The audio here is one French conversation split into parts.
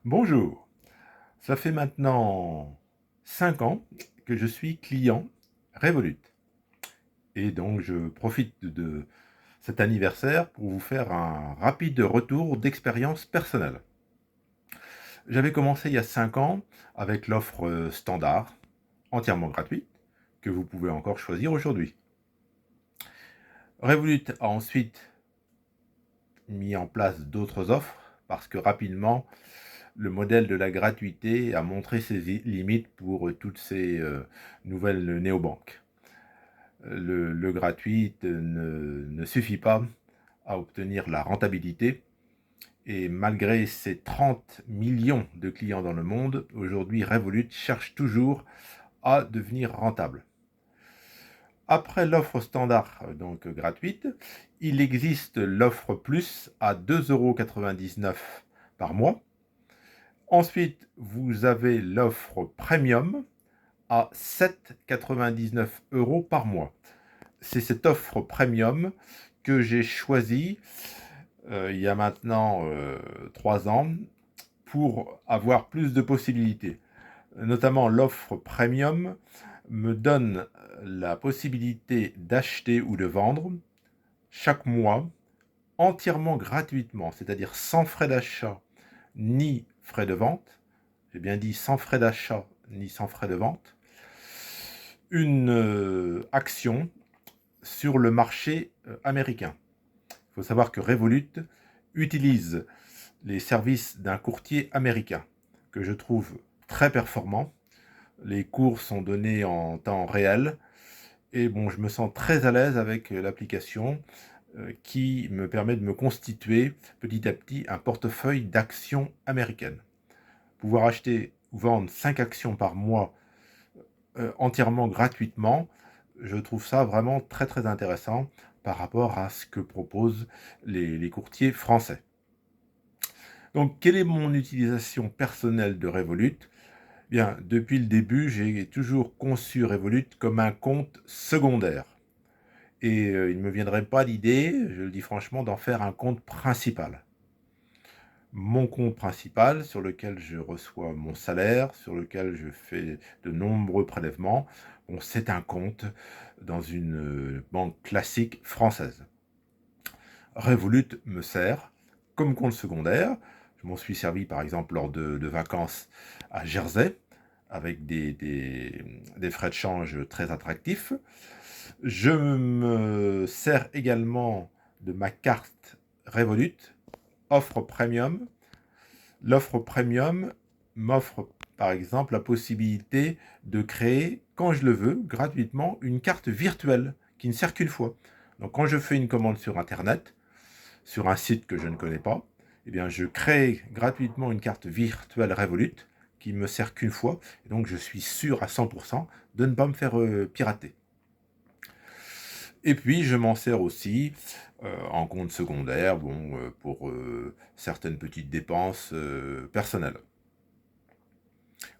Bonjour, ça fait maintenant 5 ans que je suis client Revolut et donc je profite de cet anniversaire pour vous faire un rapide retour d'expérience personnelle. J'avais commencé il y a 5 ans avec l'offre standard, entièrement gratuite, que vous pouvez encore choisir aujourd'hui. Revolut a ensuite mis en place d'autres offres parce que rapidement, le modèle de la gratuité a montré ses limites pour toutes ces nouvelles néobanques. Le gratuit ne suffit pas à obtenir la rentabilité et malgré ses 30 millions de clients dans le monde, aujourd'hui Revolut cherche toujours à devenir rentable. Après l'offre standard, donc gratuite, il existe l'offre plus à 2,99 € par mois. Ensuite, vous avez l'offre premium à 7,99 € par mois. C'est cette offre premium que j'ai choisie il y a maintenant 3 ans pour avoir plus de possibilités. Notamment l'offre premium me donne la possibilité d'acheter ou de vendre chaque mois entièrement gratuitement, c'est-à-dire sans frais d'achat ni frais de vente. J'ai bien dit sans frais d'achat ni sans frais de vente. Une action sur le marché américain. Il faut savoir que Revolut utilise les services d'un courtier américain que je trouve très performant. Les cours sont donnés en temps réel et bon, je me sens très à l'aise avec l'application qui me permet de me constituer petit à petit un portefeuille d'actions américaines. Pouvoir acheter ou vendre 5 actions par mois entièrement gratuitement, je trouve ça vraiment très très intéressant par rapport à ce que proposent les courtiers français. Donc, quelle est mon utilisation personnelle de Revolut? Bien, depuis le début, j'ai toujours conçu Revolut comme un compte secondaire. Et il ne me viendrait pas l'idée, je le dis franchement, d'en faire un compte principal. Mon compte principal, sur lequel je reçois mon salaire, sur lequel je fais de nombreux prélèvements, bon, c'est un compte dans une banque classique française. Revolut me sert comme compte secondaire. Je m'en suis servi par exemple lors de vacances à Jersey avec des frais de change très attractifs. Je me sers également de ma carte Revolut, offre premium. L'offre premium m'offre par exemple la possibilité de créer, quand je le veux, gratuitement, une carte virtuelle qui ne sert qu'une fois. Donc quand je fais une commande sur Internet, sur un site que je ne connais pas, eh bien je crée gratuitement une carte virtuelle Revolut qui me sert qu'une fois, et donc je suis sûr à 100% de ne pas me faire pirater. Et puis je m'en sers aussi en compte secondaire, bon, pour certaines petites dépenses personnelles.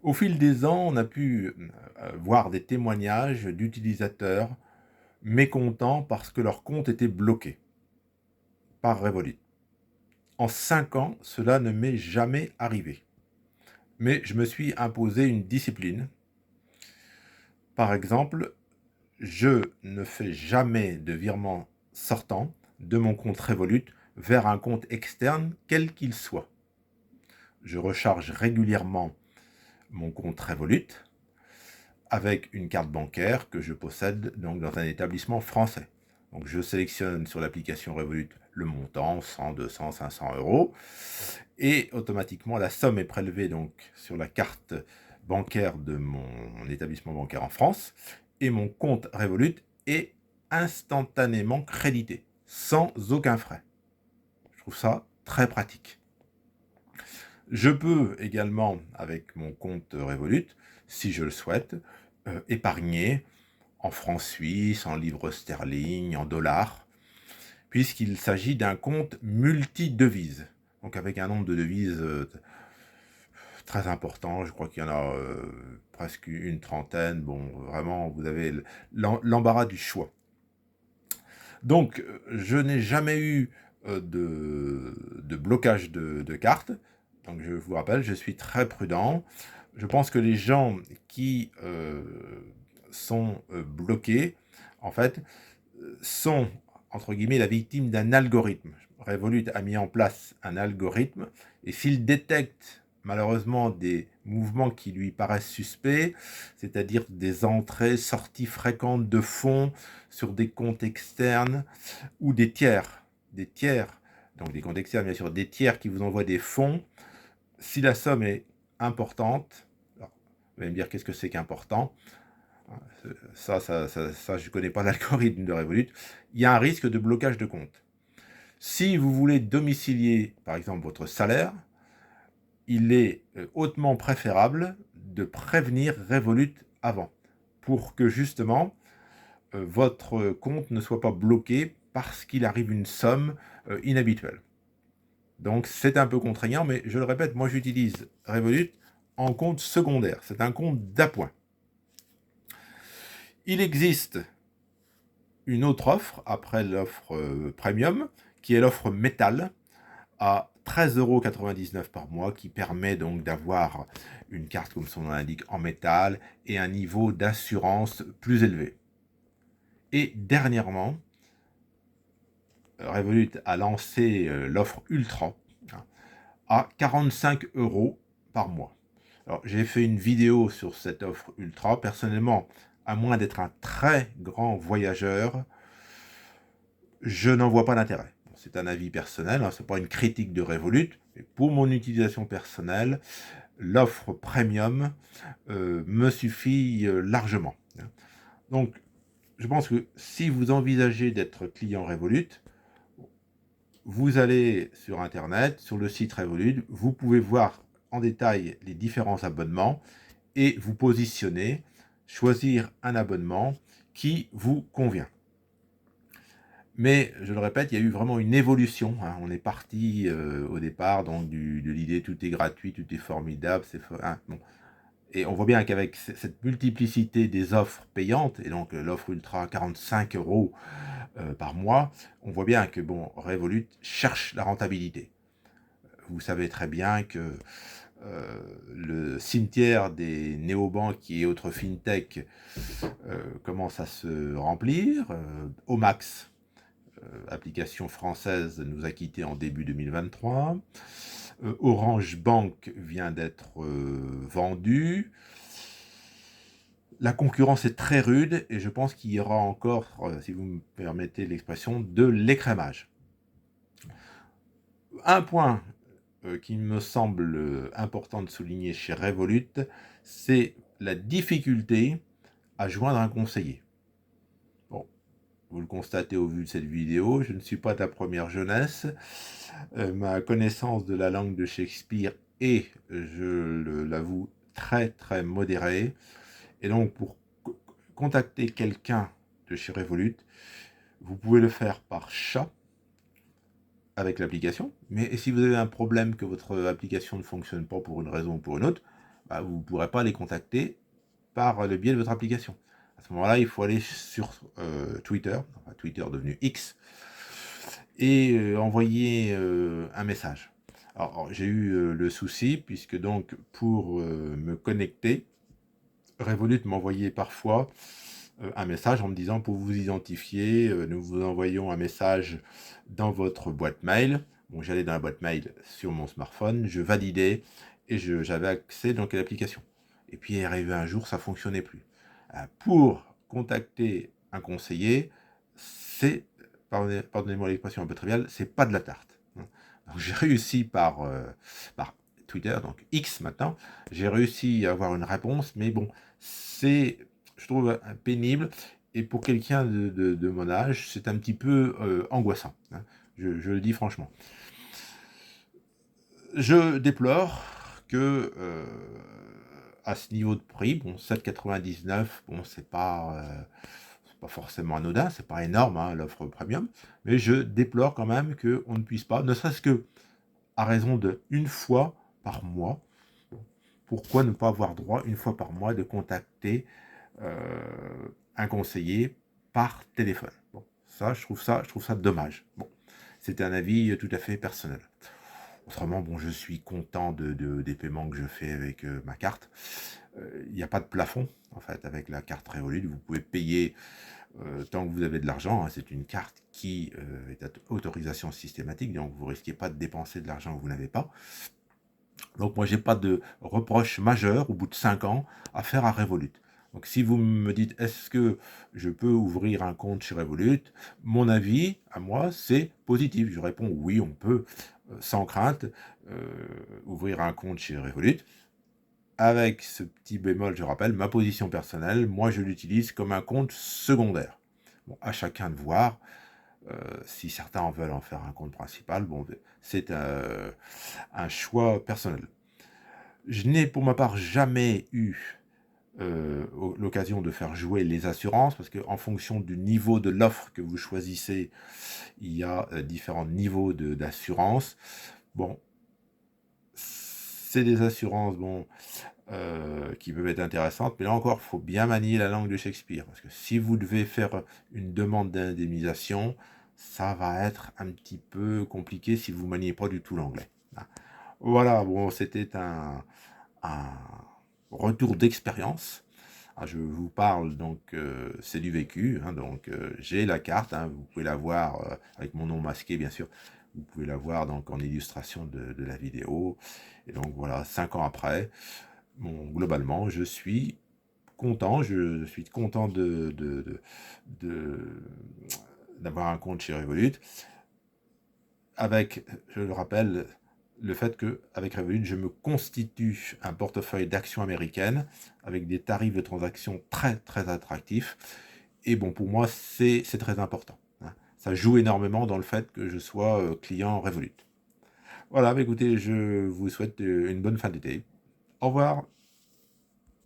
Au fil des ans, on a pu voir des témoignages d'utilisateurs mécontents parce que leur compte était bloqué par Revolut. En 5 ans, cela ne m'est jamais arrivé. Mais je me suis imposé une discipline. Par exemple, je ne fais jamais de virement sortant de mon compte Revolut vers un compte externe, quel qu'il soit. Je recharge régulièrement mon compte Revolut avec une carte bancaire que je possède donc dans un établissement français. Donc je sélectionne sur l'application Revolut le montant, 100, 200, 500 euros, et automatiquement la somme est prélevée donc sur la carte bancaire de mon établissement bancaire en France, et mon compte Revolut est instantanément crédité, sans aucun frais. Je trouve ça très pratique. Je peux également, avec mon compte Revolut, si je le souhaite, épargner en francs suisses, en livres sterling, en dollars, puisqu'il s'agit d'un compte multi-devises. Donc avec un nombre de devises très important, je crois qu'il y en a presque une trentaine. Bon, vraiment, vous avez l'embarras du choix. Donc, je n'ai jamais eu de blocage de carte. Donc je vous rappelle, je suis très prudent. Je pense que les gens qui sont bloqués, en fait, sont, entre guillemets, la victime d'un algorithme. Revolut a mis en place un algorithme, et s'il détecte malheureusement des mouvements qui lui paraissent suspects, c'est-à-dire des entrées, sorties fréquentes de fonds sur des comptes externes ou des tiers, donc des comptes externes bien sûr, des tiers qui vous envoient des fonds, si la somme est importante, alors, vous allez me dire qu'est-ce que c'est qu'important, ça, je ne connais pas l'algorithme de Revolut, il y a un risque de blocage de compte. Si vous voulez domicilier, par exemple, votre salaire, il est hautement préférable de prévenir Revolut avant, pour que justement votre compte ne soit pas bloqué parce qu'il arrive une somme inhabituelle. Donc c'est un peu contraignant, mais je le répète, moi j'utilise Revolut en compte secondaire. C'est un compte d'appoint. Il existe une autre offre, après l'offre premium, qui est l'offre métal, à 13,99 € par mois, qui permet donc d'avoir une carte, comme son nom l'indique, en métal, et un niveau d'assurance plus élevé. Et dernièrement, Revolut a lancé l'offre Ultra à 45 € par mois. Alors, j'ai fait une vidéo sur cette offre Ultra. Personnellement, à moins d'être un très grand voyageur, je n'en vois pas d'intérêt. C'est un avis personnel, ce n'est pas une critique de Revolut, mais pour mon utilisation personnelle, l'offre premium me suffit largement. Donc, je pense que si vous envisagez d'être client Revolut, vous allez sur Internet, sur le site Revolut, vous pouvez voir en détail les différents abonnements et vous positionner, choisir un abonnement qui vous convient. Mais, je le répète, il y a eu vraiment une évolution. On est parti au départ donc, de l'idée tout est gratuit, tout est formidable. Bon. Et on voit bien qu'avec cette multiplicité des offres payantes, et donc l'offre Ultra 45 € par mois, on voit bien que bon, Revolut cherche la rentabilité. Vous savez très bien que le cimetière des néobanques et autres fintech commence à se remplir. Omax, application française, nous a quittés en début 2023. Orange Bank vient d'être vendu. La concurrence est très rude et je pense qu'il y aura encore, si vous me permettez l'expression, de l'écrémage. Un point qui me semble important de souligner chez Revolut, c'est la difficulté à joindre un conseiller. Bon, vous le constatez au vu de cette vidéo, je ne suis pas de la première jeunesse. Ma connaissance de la langue de Shakespeare est, je l'avoue, très très modérée. Et donc, pour contacter quelqu'un de chez Revolut, vous pouvez le faire par chat avec l'application. Mais si vous avez un problème que votre application ne fonctionne pas pour une raison ou pour une autre, bah, vous ne pourrez pas les contacter par le biais de votre application. À ce moment-là, il faut aller sur Twitter, enfin, Twitter devenu X, et envoyer un message. Alors j'ai eu le souci, puisque donc pour me connecter, Revolut m'envoyait parfois un message en me disant pour vous identifier, nous vous envoyons un message dans votre boîte mail. Bon, j'allais dans la boîte mail sur mon smartphone, je validais et j'avais accès donc à l'application. Et puis il est arrivé un jour, ça ne fonctionnait plus. Pour contacter un conseiller, c'est, pardonnez-moi l'expression un peu triviale, c'est pas de la tarte. Donc j'ai réussi par Twitter, donc X maintenant, j'ai réussi à avoir une réponse, mais bon, c'est, je trouve, pénible, et pour quelqu'un de mon âge, c'est un petit peu angoissant, je le dis franchement. Je déplore que à ce niveau de prix, bon, 7,99 €, bon, c'est pas forcément anodin, c'est pas énorme, l'offre premium, mais je déplore quand même qu'on ne puisse pas, ne serait-ce que à raison de une fois par mois, pourquoi ne pas avoir droit une fois par mois de contacter un conseiller par téléphone. Bon, ça, je trouve ça dommage. Bon, c'est un avis tout à fait personnel. Autrement, bon, je suis content des paiements que je fais avec ma carte. Il n'y a pas de plafond, en fait, avec la carte Revolut. Vous pouvez payer tant que vous avez de l'argent. Hein. C'est une carte qui est à autorisation systématique, donc vous ne risquez pas de dépenser de l'argent que vous n'avez pas. Donc moi, j'ai pas de reproche majeur au bout de 5 ans à faire à Revolut. Donc si vous me dites, est-ce que je peux ouvrir un compte chez Revolut? Mon avis, à moi, c'est positif. Je réponds oui, on peut, sans crainte, ouvrir un compte chez Revolut. Avec ce petit bémol, je rappelle, ma position personnelle, moi je l'utilise comme un compte secondaire. Bon, à chacun de voir. Si certains en veulent en faire un compte principal, bon, c'est un choix personnel. Je n'ai pour ma part jamais eu l'occasion de faire jouer les assurances, parce qu'en fonction du niveau de l'offre que vous choisissez, il y a différents niveaux d'assurance. Bon, c'est des assurances qui peuvent être intéressantes, mais là encore, il faut bien manier la langue de Shakespeare, parce que si vous devez faire une demande d'indemnisation, ça va être un petit peu compliqué si vous ne maniez pas du tout l'anglais. Voilà, bon, c'était un retour d'expérience. Ah, je vous parle donc, c'est du vécu, hein, donc j'ai la carte, hein, vous pouvez la voir avec mon nom masqué bien sûr, vous pouvez la voir donc en illustration de la vidéo, et donc voilà, 5 ans après, bon, globalement je suis content, de- d'avoir un compte chez Revolut, avec, je le rappelle, le fait qu'avec Revolut, je me constitue un portefeuille d'actions américaines avec des tarifs de transaction très très attractifs. Et bon, pour moi, c'est très important. Hein. Ça joue énormément dans le fait que je sois client Revolut. Voilà, bah écoutez, je vous souhaite une bonne fin d'été. Au revoir.